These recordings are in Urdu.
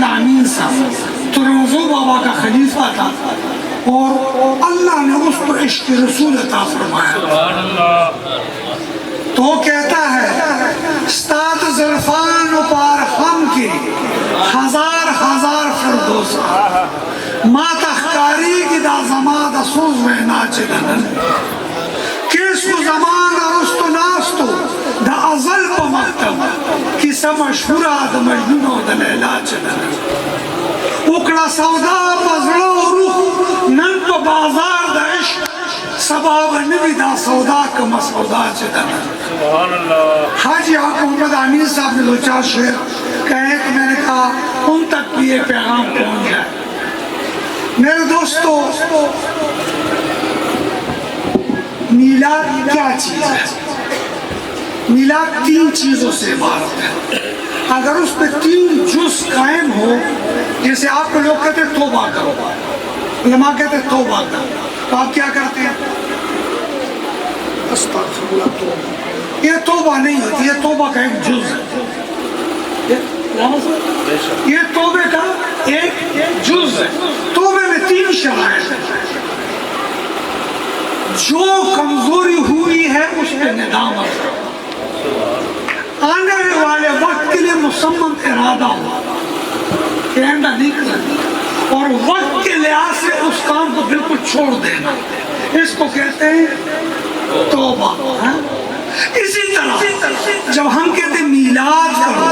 محمد امین صاحب تروزو بابا کا خلیفہ تھا اور اللہ نے اس کو عشق رسول عطا فرمایا. تو کہتا ہے استاد زلفان و پار خم کی ہزار ہزار فردوس ما تخکاری کی دا زمان دا سوز و ناچدن کس کو زمان رستو ناستو دا ازل پا مکتب کسا مشہورا دا مجنون دا لیلا چدن اکڑا سودا پزڑو روح نن پا بازار دا عشق سباب نبی دا سودا کم سودا چدن. حاجی آقا محمد امین صاحب نے دو چار شعر کہے کہ میں نے کہا ان تک بھی یہ پیغام پہنچ جائے. میرے دوستو میلاد کیا چیز ہے؟ میلاد 3 چیزوں سے عبارت ہے. اگر اس پہ 3 جز قائم ہو، جیسے آپ لوگ کہتے ہیں توبہ کرو، علماء کہتے ہیں توبہ کرو، تو آپ کیا کرتے ہیں؟ استغفر اللہ توبہ. یہ توبہ نہیں ہوتی، یہ توبہ کا ایک جز ہے. یہ توبے کا ایک جز ہے. توبے میں 3 شرائط ہیں. جو کمزوری ہوئی ہے اس پہ ندامت کرو، آنے والے وقت کے لیے مصمم ارادہ ہو، کہنا نہیں کرنا، اور وقت کے لحاظ سے اس کام کو بالکل چھوڑ دینا، اس کو کہتے ہیں توبہ. اسی طرح جب ہم کہتے ہیں میلاد کرو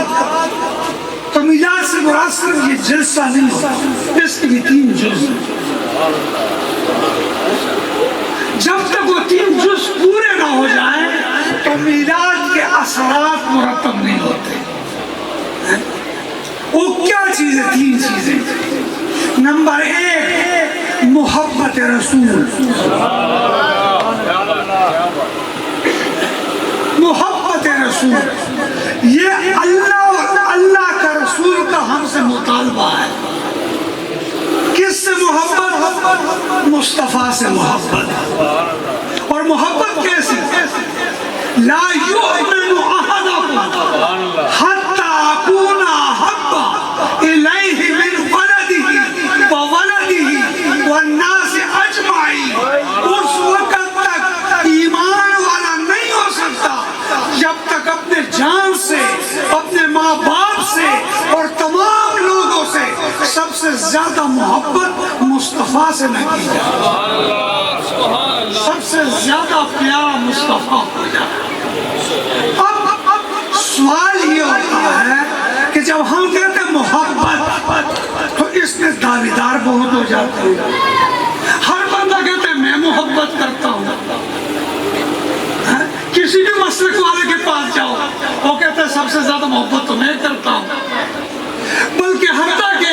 تو میلاد سے مراد صرف یہ جلسہ نہیں ہوتا، اس کے بھی 3 جز ہیں. جب تک وہ 3 جز پورے نہ ہو جائیں تو میلاد کے اثرات مرتب نہیں ہوتے. وہ کیا چیزیں؟ 3 چیزیں. نمبر 1 محبت رسول. محبت رسول یہ اللہ کا رسول کا ہم سے مطالبہ ہے. کس سے محبت؟ مصطفیٰ سے محبت. اور محبت کیسی؟ لا یؤمن احدکم حتی اکون احب الیہ من ولدہ وولدہ والناس اجمعین. اس وقت تک ایمان والا نہیں ہو سکتا جب تک اپنے جان سے، اپنے ماں باپ سے اور تمام لوگوں سے سب سے زیادہ محبت مصطفیٰ سے نہ کی جائے. سب سے زیادہ پیار مصطفیٰ ہو جائے. اب سوال یہ ہوتا ہے کہ جب ہم کہتے ہیں محبت تو اس میں دعویدار بہت ہو جاتے ہیں. ہر بندہ کہتا ہے میں محبت کرتا ہوں. کسی بھی مسلک والے کے پاس جاؤ وہ کہتا ہے سب سے زیادہ محبت تو میں کرتا ہوں. بلکہ حتیٰ کہ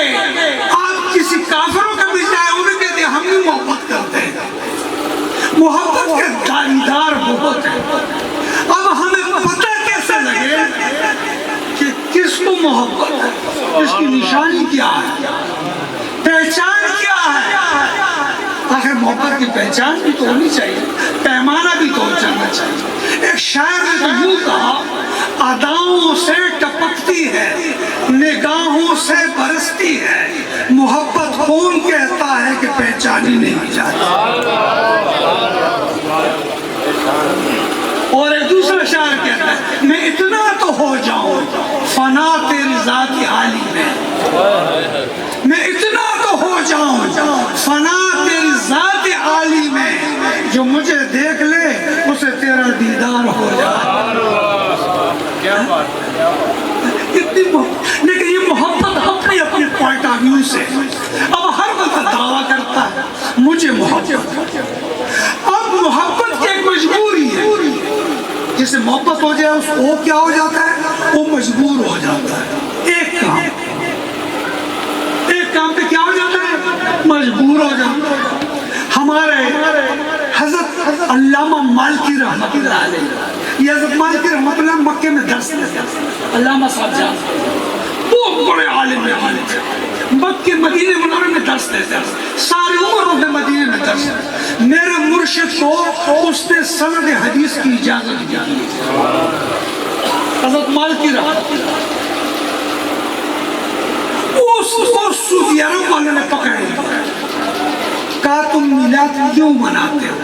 آپ کسی کافروں کا بھی جائے انہیں کہتے ہیں ہم بھی محبت کرتے ہیں. محبت کے دعویدار بہت ہیں. اب ہمیں پتہ کیسے لگے کہ کس کو محبت ہے؟ اس کی نشانی کیا ہے؟ پہچان کیا ہے؟ آخر محبت کی پہچان بھی تو ہونی چاہیے، پیمانہ بھی تو چلنا چاہیے. ایک شاعر نے تو یوں کہا اداؤں سے ٹپکتی ہے، نگاہوں سے برستی ہے، محبت کون کہتا ہے کہ پہچانی نہیں جاتی. اور ایک دوسرا شاعر کہتا ہے میں اتنا تو ہو جاؤں فنا تیری ذات عالی میں، میں اتنا تو ہو جاؤں فنا تیری ذات عالی میں، جو مجھے دیکھ لے اسے تیرا دیدار ہو جائے. لیکن یہ محبت اپنی اپنی پوائنٹ آف ویو سے. اب ہر بندہ دعویٰ کرتا ہے مجھے محبت. اب محبت کی ایک مجبوری ہے، جسے محبت ہو جائے اس کو کیا ہو جاتا ہے؟ وہ مجبور ہو جاتا ہے. ایک کام پہ کیا ہو جاتا ہے؟ مجبور ہو جاتا ہے. ہمارے حضرت علامہ مالکی رحمت اللہ علیہ، یہ حضرت مالکی رحمت اللہ مکے میں درس دیتے ہیں. علامہ صاحب جان بہت بڑے عالم ہیں، مکے مدینے منورے میں درس دیتے ہیں، ساری عمر میں مدینے میں درس دیتے. میرے مرشد کو اس نے سند حدیث کی اجازت دی. حضرت مالکی رحمت اللہ اس سعودی عرب والوں نے پکڑے، کہا تم میلاد کیوں مناتے ہو؟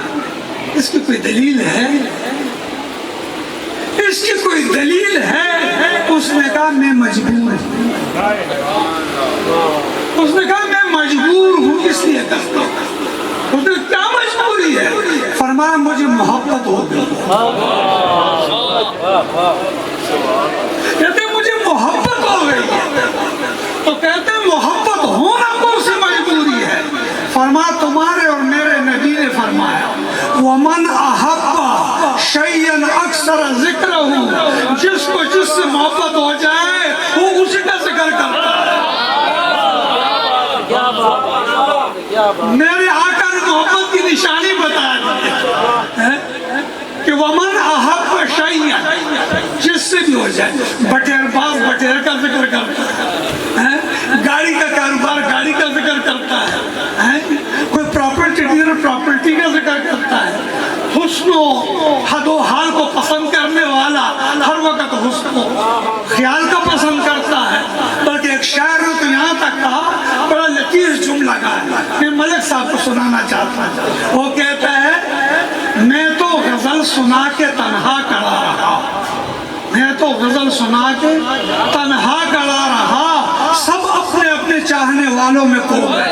اس کی کوئی دلیل ہے؟ اس کی کوئی دلیل ہے؟ اس نے کہا میں مجبور ہوں، اس نے کہا میں مجبور ہوں اس لیے کرتا ہوں۔ اس نے کیا مجبوری ہے؟ فرمایا مجھے محبت ہو گئی، کہتے مجھے محبت ہو گئی ہے، تو کہتے محبت ہونا کون سی مجبوری ہے؟ فرمایا تمہارے اور میرے نبی نے فرمایا وَمَنْ أَحَبَّ شَيْئًا أَكْثَرَ ذِكْرَهُ، جس کو جس سے محبت ہو جائے وہ اسی کا ذکر کرتا ہے۔ میرے آقا نے محبت کی نشانی بتا دی کہ وَمَنْ أَحَبَّ شَيْئًا، جس سے بھی ہو جائے، بٹیر باز بٹیر کا ذکر کرتا ہے، گاڑی کا کاروبار گاڑی کا ذکر کرتا ہے، کوئی پراپرٹی ڈیلر پراپرٹی کا ذکر کرتا ہے، حسن و حد و حال کو پسند کرنے والا ہر وقت حسن و خیال کا پسند کرتا ہے۔ بلکہ ایک شاعر نے تو یہاں تک کہا، بڑا لطیف جملہ کہا کہ ملک صاحب کو سنانا چاہتا ہے، وہ کہتا ہے میں تو غزل سنا کے تنہا کڑا رہا، میں تو غزل سنا کے تنہا کڑا رہا، سب اپنے اپنے چاہنے والوں میں کھو گئے۔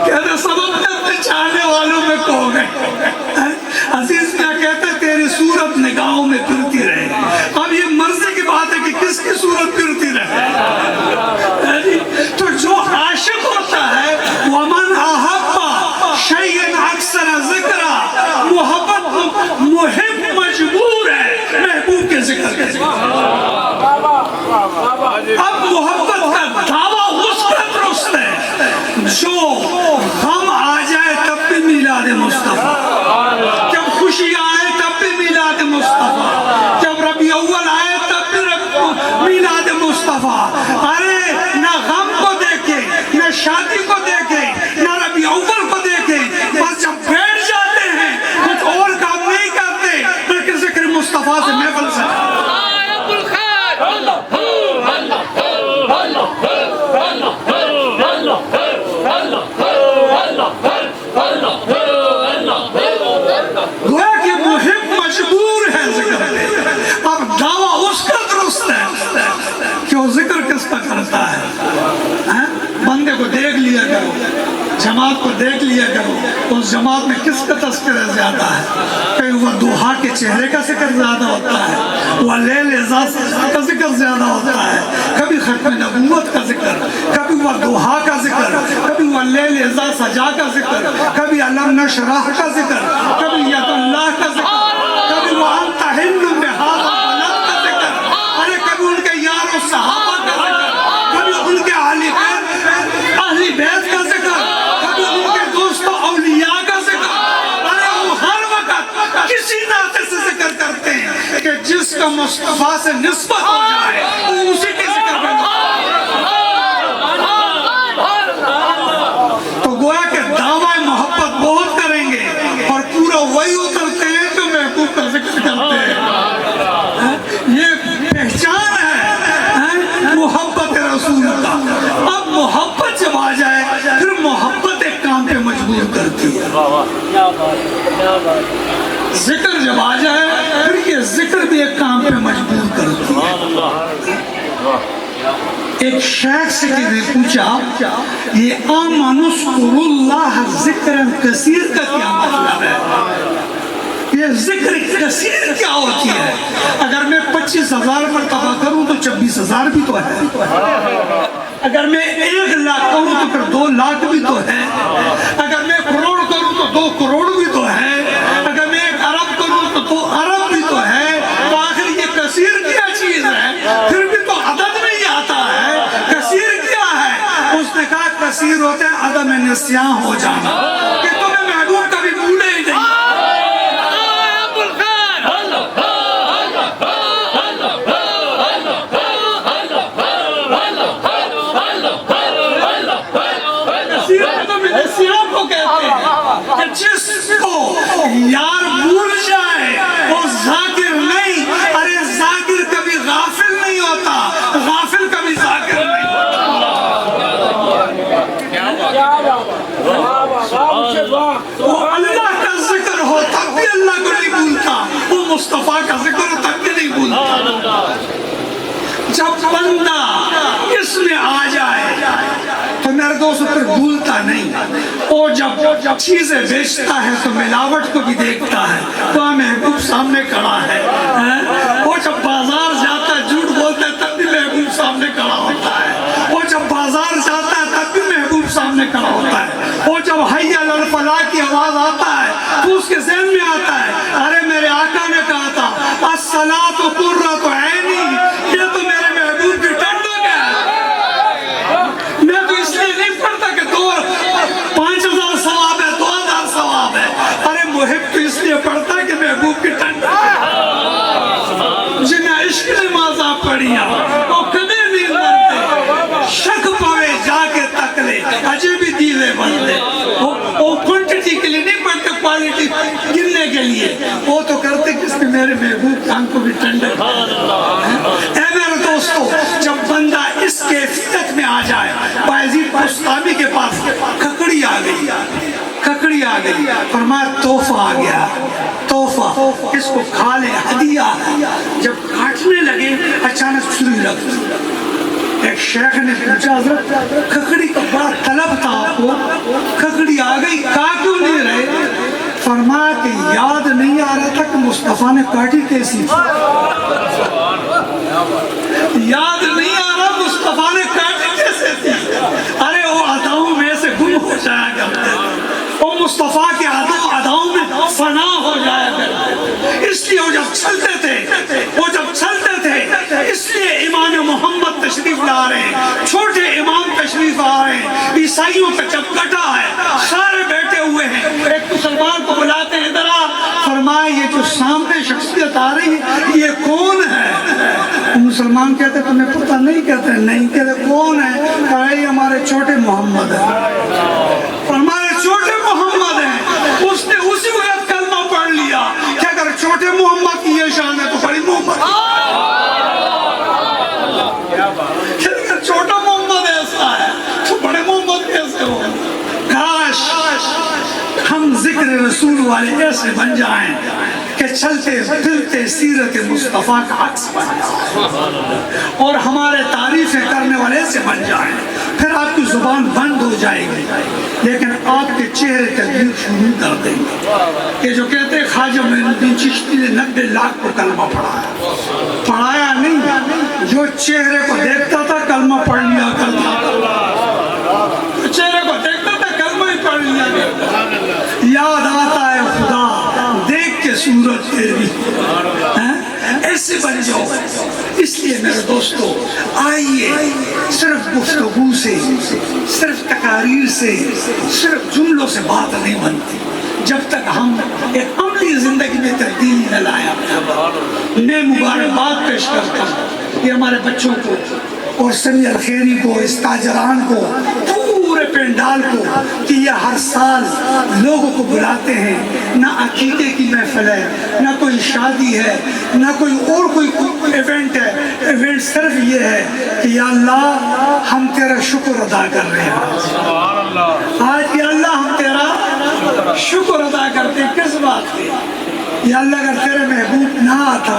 کہتے سب اپنے اپنے چاہنے والوں میں کھو گئے۔ عزیز کیا کہتے تیری صورت نگاہوں میں پھرتی رہے، اب یہ مرضی کی بات ہے کہ کس کی صورت پھرتی رہے۔ تو جو عاشق ہوتا ہے وَمَنْ أَحَبَّ شَيْئًا أَكْثَرَ ذِكْرَهُ، محبت محب مجبور ہے محبوب کے ذکر کے ذکر۔ اب محبت کا دعویٰ اس کا درست ہے جو غم آ جائے تب بھی میلاد مصطفیٰ، جب خوشی آئے تب بھی میلاد مصطفیٰ، جب ربیع اول آئے تب بھی میلاد مصطفیٰ۔ ارے نہ غم کو دیکھے نہ شادی کو دیکھے نہ ربیع اول کو دیکھے، بس جب بیٹھ جاتے ہیں کچھ اور کام نہیں کرتے بلکہ ذکر مصطفیٰ سے محفل سے۔ گویا کہ محب مجبور ہے ذکر پہ۔ اب دعویٰ اس کا درست ہے کہ وہ ذکر کس کا کرتا ہے۔ بندے کو دیکھ لیا کرو، جماعت کو دیکھ لیا کرو، اس جماعت میں کس کا تذکرہ زیادہ ہے؟ کہیں وہ دوحا کے چہرے کا ذکر زیادہ ہوتا ہے، وہ لیل اعزاز کا ذکر زیادہ ہوتا ہے، کبھی ختم نبوت کا ذکر، کبھی وہ دوحا کا ذکر، کبھی وہ لیل اعزاز سجا کا ذکر، کبھی علم نشرح کا ذکر، کبھی ید اللہ کا ذکر، کبھی وہ انت ہند بہذا البلد کا ذکر، ارے کبھی ان کے یار و صحابہ کا ذکر، کبھی ان کے اہل بیت کا ذکر، کبھی ان کے دوست و اولیاء کا ذکر۔ ارے وہ ہر وقت کسی ناطے سے ذکر کرتے ہیں کہ جس کا مصطفیٰ سے نسبت ہو جائے وہ اسی کے ذکر میں۔ تو گویا کہ دعویٰ محبت بہت کریں گے اور پورا وہی اترتے ہیں جو محبوب کا ذکر کرتے ہیں۔ یہ پہچان ہے محبت رسول کا۔ اب محبت جب آ جائے پھر محبت ایک کام پہ مجبور کرتی ہے، ذکر جب آ جائے پھر یہ ذکر بھی ایک کام پہ مجبور کرتی ہے۔ ایک شیخ سے کسی نے پوچھا یہ آمن اذکر اللہ ذکرا کثیر کا کیا مطلب ہے؟ یہ ذکر کثیر کیا ہوتی ہے؟ اگر میں 25,000 مرتبہ کروں تو 26,000 بھی تو ہے، اگر میں 1 لاکھ کروں تو پھر 2 لاکھ بھی تو ہے، اگر میں کروڑ کروں تو 2 کروڑ بھی تو ہے، اگر میں 1 ارب کروں تو 2 ارب بھی تو ہے۔ تو آخر یہ کثیر کیا چیز ہے؟ پھر بھی تو عدد نہیں آتا ہے، کثیر کیا ہے؟ اس نے کہا کثیر ہوتے ہیں عدم نسیاں ہو جانا، کہ تمہیں محبوب کبھی بھولے ہی نہیں۔ جس کو یار بھول جائے وہ ذاکر نہیں، ارے ذاکر کبھی غافل نہیں ہوتا، کرو تب بھی نہیں بھولتا. جب بندہ اس میں آ جائے تو میرے دوست پھر بھولتا نہیں. وہ جب چیزیں بیچتا ہے تو ملاوٹ کو بھی دیکھتا ہے. تو محبوب سامنے کھڑا ہے. وہ جب بازار جاتا ہے جھوٹ بولتا ہے تب بھی محبوب سامنے کھڑا ہوتا ہے. وہ جب بازار جاتا ہے تب بھی محبوب سامنے کھڑا ہوتا ہے. وہ جب حی علی الفلاح کی آواز آتا ہے تو اس کے ذہن میں آتا ہے ارے میرے آقا نے کہا تھا الصلاۃ قرۃ عینی. یہ تو میرے محبوب کی ٹھنڈک ہے. میں تو اس لیے نہیں پڑھتا کہ 5,000 ثواب ہے 2,000 ثواب ہے. ارے محب تو اس لیے پڑھتا ہے کہ محبوب کی ٹھنڈک ہے. جنہیں عشق نماز آپ پڑھیا وہ کدے نہیں مرتے. شک پوے جا کے تک لے اجے بھی دیوے بندے. وہ کوانٹٹی کے لیے نہیں پڑھتے کوالٹی گننے کے لیے. وہ تو کرتے کس نے میرے محبوب کان کو بھی ٹھنڈک. اے میرے دوستو جب بندہ اس کیفیت میں آ جائے. بایزید بستامی کے پاس ککڑی آ گئی. ککڑی آ گئی. فرمایا تحفہ آ گیا. تحفہ اس کو کھا لے ہدیہ. جب کاٹنے لگے اچانک سوئی لگ گئی. ایک شیخ نے پوچھا حضرت ککڑی کا بڑا طلب تھا آپ کو, ککڑی آ گئی کہا کیوں نہیں رہے؟ فرمایا کہ یاد نہیں آ رہا تھا کہ مصطفیٰ نے کاٹی کیسی تھی. یاد نہیں آ رہا مصطفیٰ نے کاٹی کیسے تھی. ارے وہ اداؤں میں سے گم ہو جایا کرتے, وہ مصطفیٰ کے اداؤں میں فنا ہو جایا کرتے. اس لیے وہ جب چلتے تھے اس لیے امام محمد تشریف لا رہے ہیں, چھوٹے امام تشریف آ رہے ہیں. عیسائیوں کا جب کٹا ہے سارے بیٹھے ہوئے ہیں. ایک مسلمان کو بلاتے ہیں ادھر آ. فرمایا یہ جو سامنے شخصیت آ رہی ہے یہ کون ہے؟ مسلمان کہتے تمہیں پتہ نہیں؟ کہتے نہیں. کہتے کون ہے؟ کہا یہ ہمارے چھوٹے محمد ہے. ہمارے چھوٹے محمد ہیں. اس نے اسی وقت کلمہ پڑھ لیا کہ اگر چھوٹے محمد کی یہ شان ہے تو بڑی محمد چھوٹا محمد ایسا ہے تو بڑے محمد کیسے ہو؟ کاش ہم ذکر رسول والے ایسے بن جائیں کہ چلتے پھرتے سیرت مصطفیٰ کا عکس بن جائیں اور ہمارے تعریفیں کرنے والے ایسے بن جائیں. پھر آپ کی زبان بند ہو جائے گی لیکن آپ کے چہرے تکبیر شروع کر دیں گے. کہ جو کہتے ہیں خواجہ معین الدین چشتی نے 90 لاکھ کو کلمہ پڑھایا نہیں, جو چہرے کو دیکھتا تھا کلمہ پڑھ لیا کرتا تھا. چہرے کو دیکھتا تھا کلمہ ہی پڑھ لیا کرتا. یاد آتا ہے خدا دیکھ کے صورت تیری. ایسے بن جاؤ. اس لیے میرے دوستو آئیے صرف گفتگو سے, صرف تقاریر سے, صرف جملوں سے بات نہیں بنتی. جب تک ہم ایک عملی زندگی میں تبدیلی نہ لائیں. میں مبارکباد پیش کرتا ہوں یہ ہمارے بچوں کو اور سمیع الخیری کو, اس تاجران کو, پورے پینڈال کو کہ یہ ہر سال لوگوں کو بلاتے ہیں. نہ عقیقے کی محفل ہے, نہ کوئی شادی ہے, نہ کوئی اور کوئی ایونٹ ہے. ایونٹ صرف یہ ہے کہ یا اللہ ہم تیرا شکر ادا کر رہے ہیں. آج یا اللہ ہم تیرا شکر ادا کرتے ہیں. کس بات پہ؟ یا اللہ اگر تیرے محبوب نہ آتا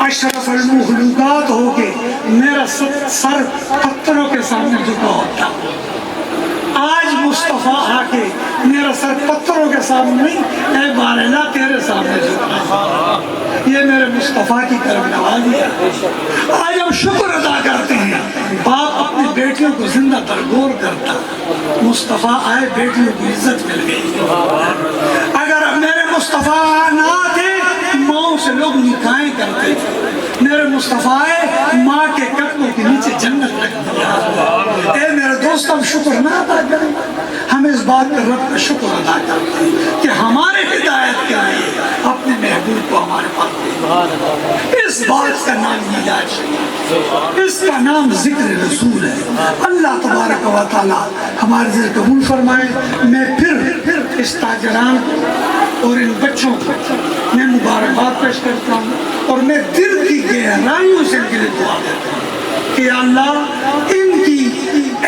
اشرف المخلوقات ہو کے میرا سر پتھروں کے سامنے جھکا ہوتا. آج مصطفیٰ آ کے میرا سر پتھروں کے سامنے نہیں, اے باراللہ تیرے سامنے جھکا. یہ میرے مصطفیٰ کی کرم نوازی ہے. آج ہم شکر ادا کرتے ہیں. باپ اپنی بیٹیوں کو زندہ درگور کرتا, مصطفیٰ آئے بیٹیوں کو عزت مل گئی. اگر میرے مصطفیٰ نہ آتے ماؤں سے لوگ نکاحیں کرتے. میرے مصطفیٰ ماں کے قدموں کے نیچے جنت رکھ دیا. اے میرے دوست ہم شکر نہ ادا کریں. ہم اس بات پر رب کا شکر ادا کرتے ہیں کہ ہمارے ہدایت کے لیے اپنے محبوب کو ہمارے پاس دے. اس بات کا نام علاج ہے, اس کا نام ذکر رسول ہے. اللہ تبارک و تعالی ہمارے ذکر قبول فرمائے. میں پھر اس تاجران کو اور ان بچوں کو میں مبارکباد پیش کرتا ہوں اور میں دل کی گہرائیوں سے ان کے لیے دعا کرتا ہوں کہ اللہ ان کی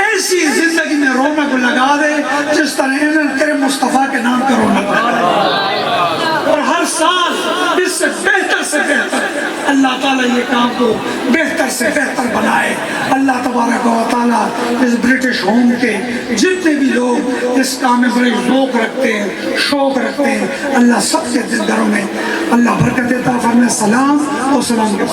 ایسی زندگی میں رونق لگا دے جس طرح انہوں تیرے مصطفیٰ کے نام کا رونق لگا دے, اور ہر سال اس سے بہتر تعالیٰ یہ کام کو بہتر سے بہتر بنائے. اللہ تبارک و تعالیٰ اس برٹش ہوم کے جتنے بھی لوگ اس کام میں بڑے ذوق رکھتے ہیں، شوق رکھتے ہیں، اللہ سب کے دلوں میں اللہ برکت عطا فرمائے. سلام و سلام کے